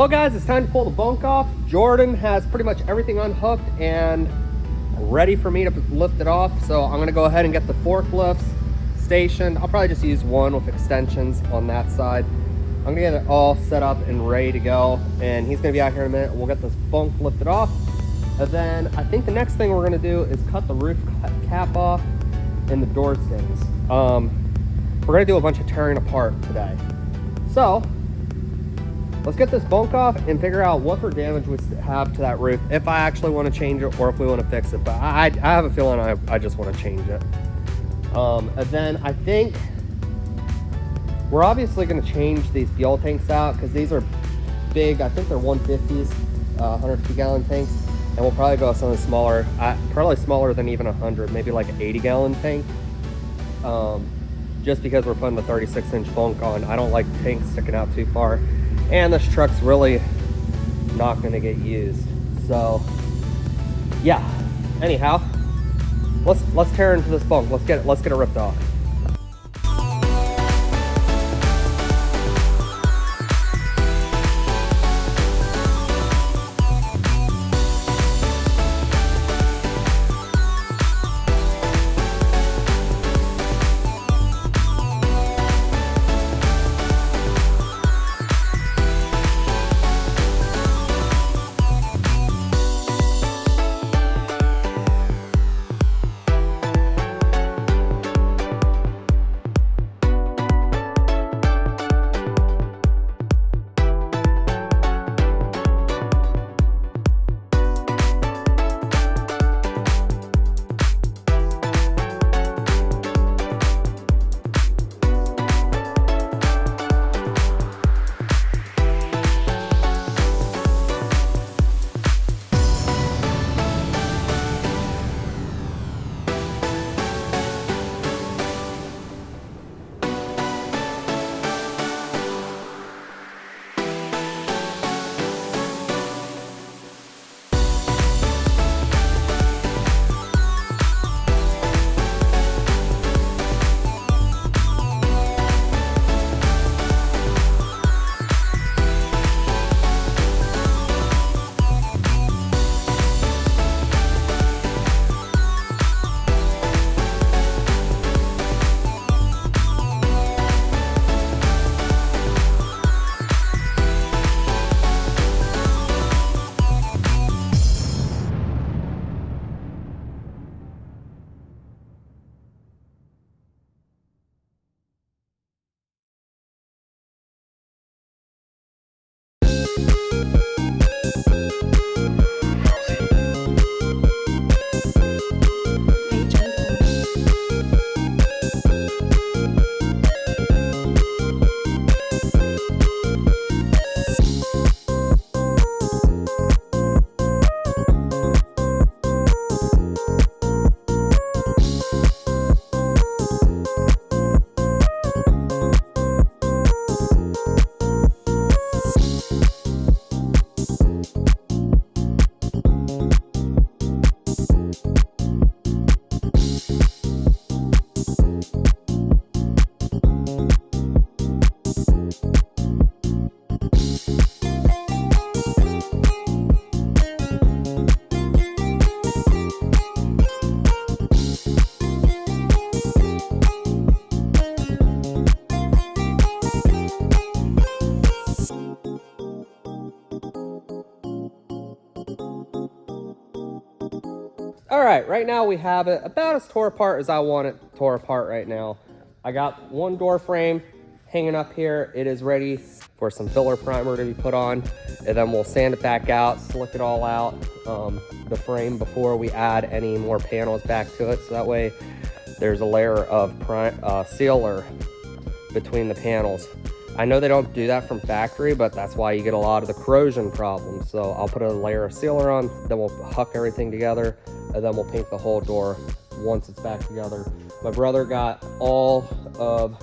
Well guys, it's time to pull the bunk off. Jordan has pretty much everything unhooked and ready for me to lift it off. So I'm gonna go ahead and get the forklifts stationed. I'll probably just use one with extensions on that side. I'm gonna get it all set up and ready to go. And he's gonna be out here in a minute. We'll get this bunk lifted off. And then I think the next thing we're gonna do is cut the roof cap off and the door stings. We're gonna do a bunch of tearing apart today. So let's get this bunk off and figure out what for damage we have to that roof, if I actually want to change it or if we want to fix it. But I have a feeling I just want to change it. And then I think we're obviously going to change these fuel tanks out because these are big. I think they're 150s, 150 gallon tanks. And we'll probably go with something smaller, probably smaller than even 100, maybe like an 80 gallon tank. Just because we're putting the 36-inch bunk on. I don't like tanks sticking out too far. And this truck's really not going to get used. So yeah, anyhow, let's tear into this bunk. Let's get it ripped off. All right, right now we have it about as tore apart as I want it tore apart right now. I got one door frame hanging up here. It is ready for some filler primer to be put on, and then we'll sand it back out, slick it all out, the frame, before we add any more panels back to it. So that way there's a layer of sealer between the panels. I know they don't do that from factory, but that's why you get a lot of the corrosion problems. So I'll put a layer of sealer on, then we'll huck everything together, and then we'll paint the whole door once it's back together. My brother got all of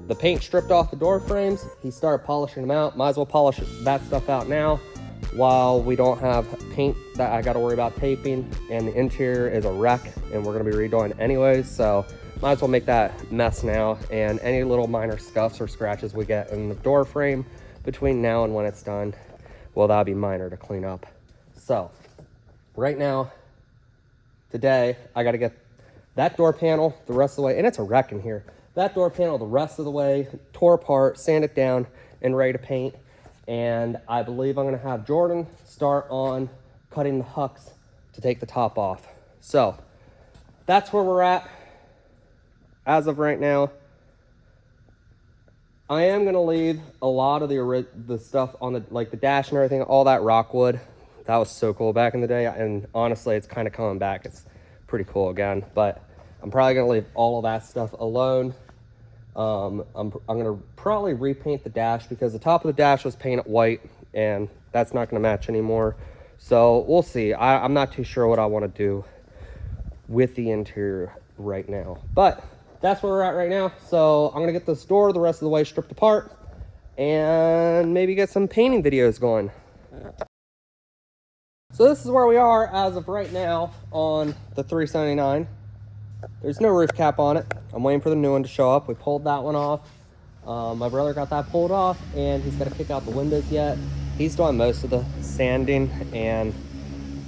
the paint stripped off the door frames. He started polishing them out. Might as well polish that stuff out now while we don't have paint that I got to worry about taping, and the interior is a wreck and we're going to be redoing anyways, so might as well make that mess now. And any little minor scuffs or scratches we get in the door frame, between now and when it's done, well, that'll be minor to clean up. So right now, today, I got to get that door panel the rest of the way, and it's a wreck in here. That door panel the rest of the way, tore apart, sand it down, and ready to paint. And I believe I'm going to have Jordan start on cutting the hooks to take the top off. So that's where we're at as of right now. I am going to leave a lot of the stuff on the dash and everything, all that rock wood. That was so cool back in the day, and honestly, it's kind of coming back. It's pretty cool again, but I'm probably going to leave all of that stuff alone. I'm going to probably repaint the dash because the top of the dash was painted white, and that's not going to match anymore. So we'll see. I'm not too sure what I want to do with the interior right now, but that's where we're at right now. So I'm going to get this door the rest of the way stripped apart and maybe get some painting videos going. So this is where we are as of right now on the 379. There's no roof cap on it. I'm waiting for the new one to show up. We pulled that one off. My brother got that pulled off, and he's got to kick out the windows yet. He's doing most of the sanding and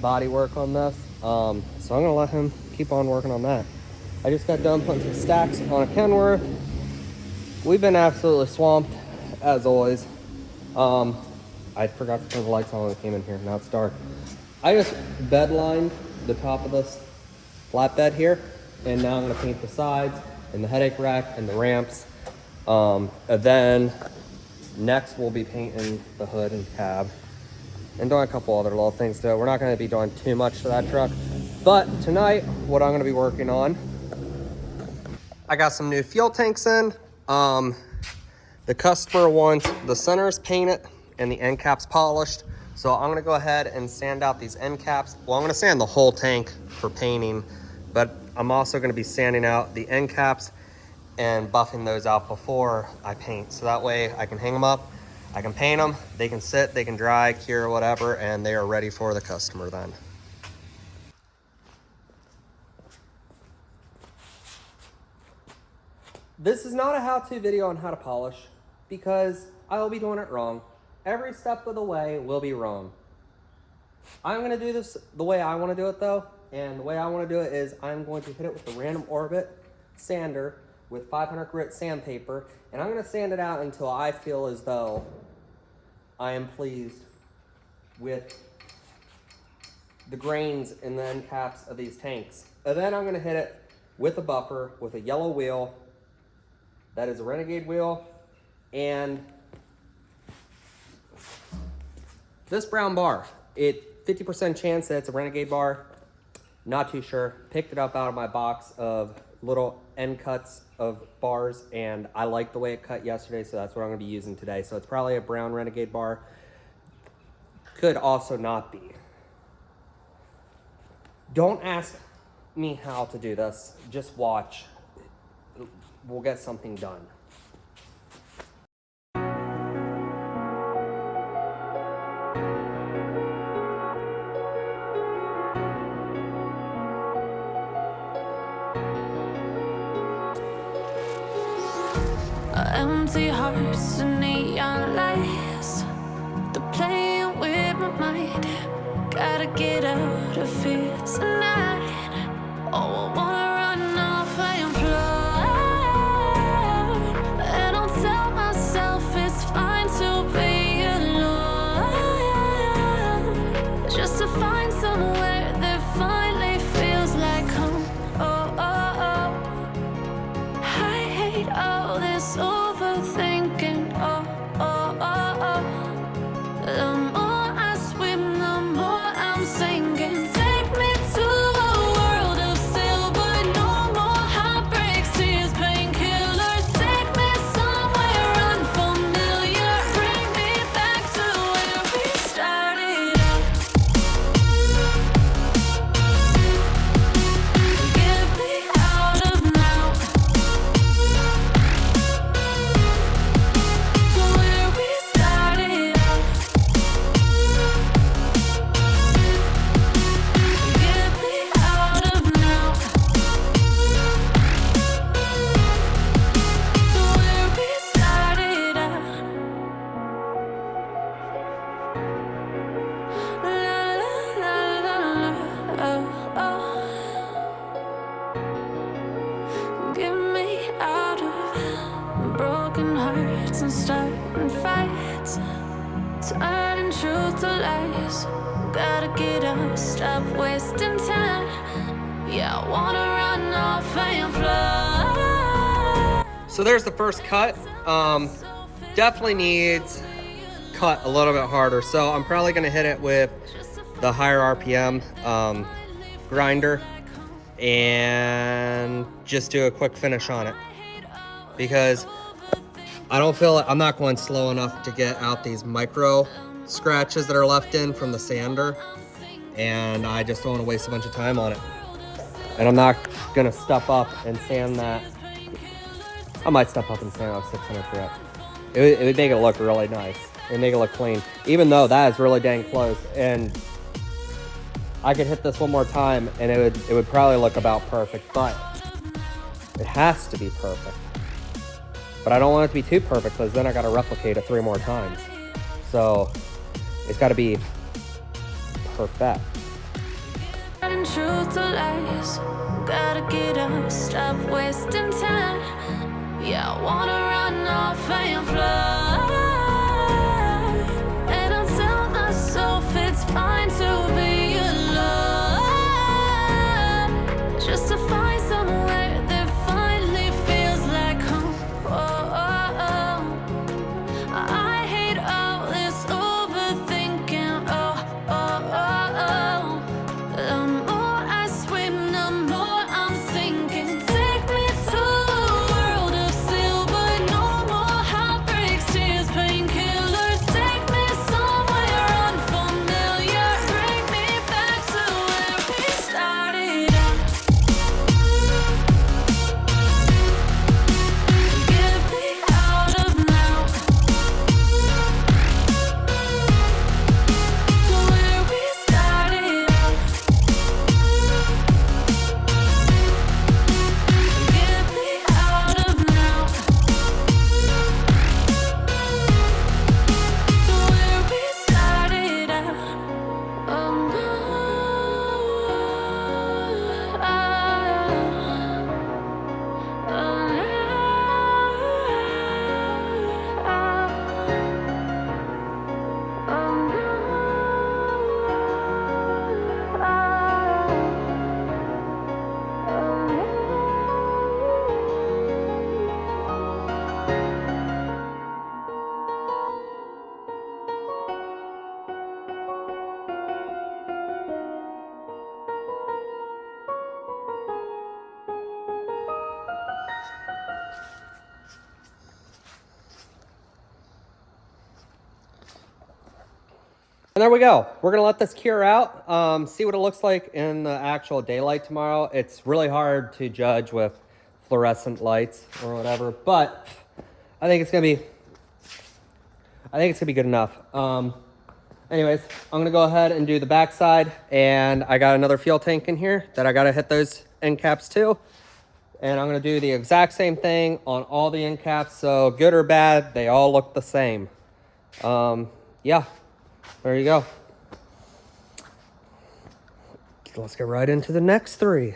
body work on this. So I'm going to let him keep on working on that. I just got done putting some stacks on a Kenworth. We've been absolutely swamped, as always. I forgot to turn the lights on when I came in here. Now it's dark. I just bed lined the top of this flatbed here, and now I'm going to paint the sides and the headache rack and the ramps. And then next we'll be painting the hood and cab and doing a couple other little things to it. We're not going to be doing too much to that truck. But tonight, what I'm going to be working on, I got some new fuel tanks in. The customer wants the centers painted and the end caps polished. So I'm gonna go ahead and sand out these end caps. Well, I'm gonna sand the whole tank for painting, but I'm also gonna be sanding out the end caps and buffing those out before I paint. So that way I can hang them up, I can paint them, they can sit, they can dry, cure, whatever, and they are ready for the customer then. This is not a how-to video on how to polish because I will be doing it wrong. Every step of the way will be wrong. I'm gonna do this the way I wanna do it though, and the way I wanna do it is I'm going to hit it with a random orbit sander with 500 grit sandpaper, and I'm gonna sand it out until I feel as though I am pleased with the grains and the end caps of these tanks. And then I'm gonna hit it with a buffer with a yellow wheel. That is a Renegade wheel, and this brown bar, 50% chance that it's a Renegade bar. Not too sure. Picked it up out of my box of little end cuts of bars, and I like the way it cut yesterday, so that's what I'm gonna be using today. So it's probably a brown Renegade bar. Could also not be. Don't ask me how to do this. Just watch. We'll get something done. Empty hearts and neon lights, they're playing with my mind. Gotta get out of here tonight. Oh, I wanna run off and fly, and I'll tell myself it's fine to be alone, just to find somewhere that finally feels like home. Oh, oh, oh. I hate all this overthinking. Oh, oh, oh, oh. The more I swim, the more I'm sinking. Take turning truth to lies. Gotta get up, stop wasting time. Yeah, I wanna run off and fly. So there's the first cut. Definitely needs cut a little bit harder. So I'm probably gonna hit it with the higher RPM grinder and just do a quick finish on it, because I don't feel I'm not going slow enough to get out these micro scratches that are left in from the sander, and I just don't want to waste a bunch of time on it. And I'm not gonna step up and sand that. I might step up and sand on 600 grit. It would make it look really nice. It would make it look clean, even though that is really dang close. And I could hit this one more time and it would probably look about perfect, but it has to be perfect. But I don't want it to be too perfect, because then I gotta replicate it 3 more times. So it's gotta be perfect. Truth to lies. Gotta get up, stop wasting time. Yeah, I wanna run off and fly. And I'll tell myself it's fine to be alone, just to find somewhere that finally feels like home. I hate all this overthinking. The more I swim, the more I'm sinking. Take me to a world of silver, no more heartbreaks, tears, painkillers. Take me somewhere unfamiliar, bring me back to where we started out. Get me out of now, to where we started out. Get me out of now, to where we started out. Oh no, And there we go. We're gonna let this cure out, see what it looks like in the actual daylight tomorrow. It's really hard to judge with fluorescent lights or whatever, but I think it's gonna be good enough. Anyways, I'm gonna go ahead and do the backside, and I got another fuel tank in here that I gotta hit those end caps too. And I'm gonna do the exact same thing on all the end caps, so good or bad, they all look the same. Yeah. There you go. Let's get right into the next 3.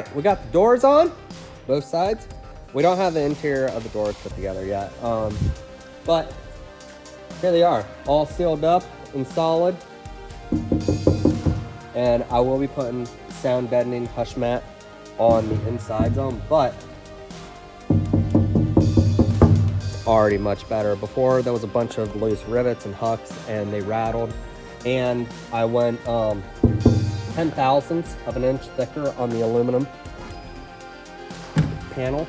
right, we got the doors on, both sides. We don't have the interior of the doors put together yet, but here they are, all sealed up and solid. And I will be putting sound deadening hush mat on the insides of them, but it's already much better. Before, there was a bunch of loose rivets and hucks and they rattled, and I went 10/1000ths of an inch thicker on the aluminum panels,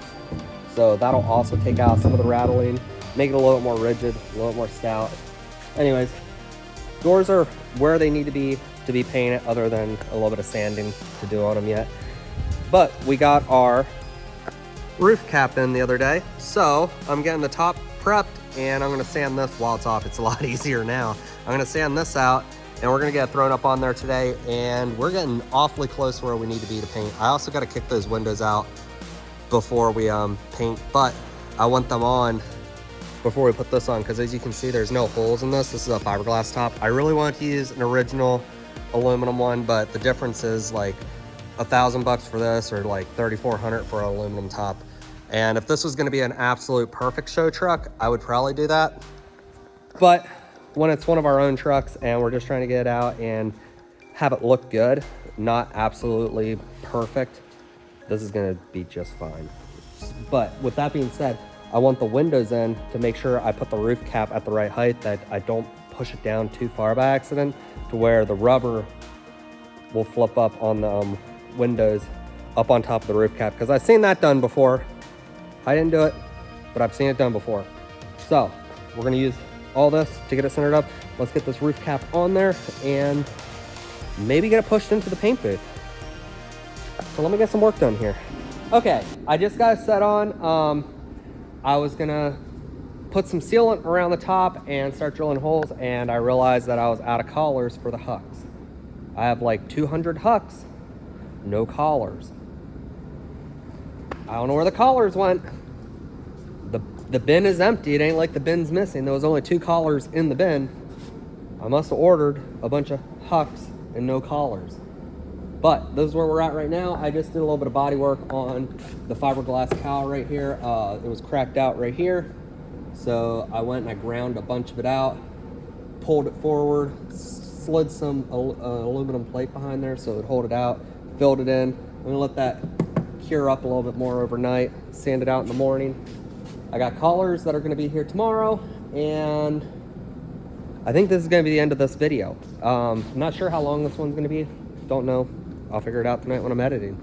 so that'll also take out some of the rattling, make it a little bit more rigid, a little bit more stout. Anyways, doors are where they need to be painted, other than a little bit of sanding to do on them yet. But we got our roof cap in the other day, so I'm getting the top prepped, and I'm gonna sand this while it's off. It's a lot easier now. I'm gonna sand this out, and we're gonna get it thrown up on there today, and we're getting awfully close to where we need to be to paint. I also gotta kick those windows out before we paint, but I want them on before we put this on, because as you can see, there's no holes in this. This is a fiberglass top. I really wanted to use an original aluminum one, but the difference is like $1,000 for this, or like $3,400 for an aluminum top. And if this was gonna be an absolute perfect show truck, I would probably do that. But when it's one of our own trucks and we're just trying to get it out and have it look good, not absolutely perfect, this is gonna be just fine. But with that being said, I want the windows in to make sure I put the roof cap at the right height, that I don't push it down too far by accident to where the rubber will flip up on the windows up on top of the roof cap, because I've seen that done before. I didn't do it, but I've seen it done before. So we're gonna use all this to get it centered up. Let's get this roof cap on there and maybe get it pushed into the paint booth. So let me get some work done here. Okay, I just got it set on. I was gonna put some sealant around the top and start drilling holes, and I realized that I was out of collars for the hucks. I have like 200 hucks, no collars. I don't know where the collars went. The bin is empty. It ain't like the bin's missing. There was only 2 collars in the bin. I must have ordered a bunch of hucks and no collars. But this is where we're at right now. I just did a little bit of body work on the fiberglass cowl right here. It was cracked out right here. So I went and I ground a bunch of it out, pulled it forward, slid some aluminum plate behind there so it would hold it out, filled it in. I'm gonna let that cure up a little bit more overnight, sand it out in the morning. I got collars that are gonna be here tomorrow, and I think this is gonna be the end of this video. I'm not sure how long this one's gonna be, don't know. I'll figure it out tonight when I'm editing.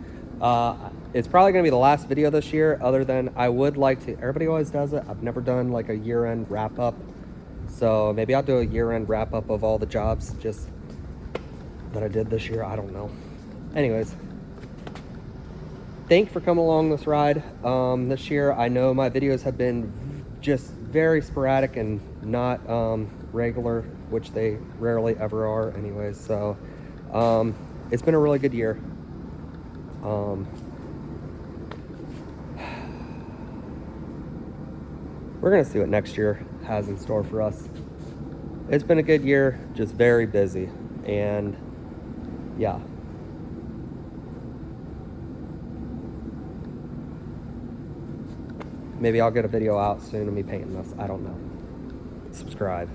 It's probably gonna be the last video this year, other than I would like to, everybody always does it. I've never done like a year-end wrap-up. So maybe I'll do a year-end wrap-up of all the jobs just that I did this year. I don't know. Anyways, thank you for coming along this ride this year. I know my videos have been just very sporadic and not regular, which they rarely ever are anyways. So it's been a really good year. We're gonna see what next year has in store for us. It's been a good year, just very busy, and yeah. Maybe I'll get a video out soon of me painting this, I don't know. Subscribe.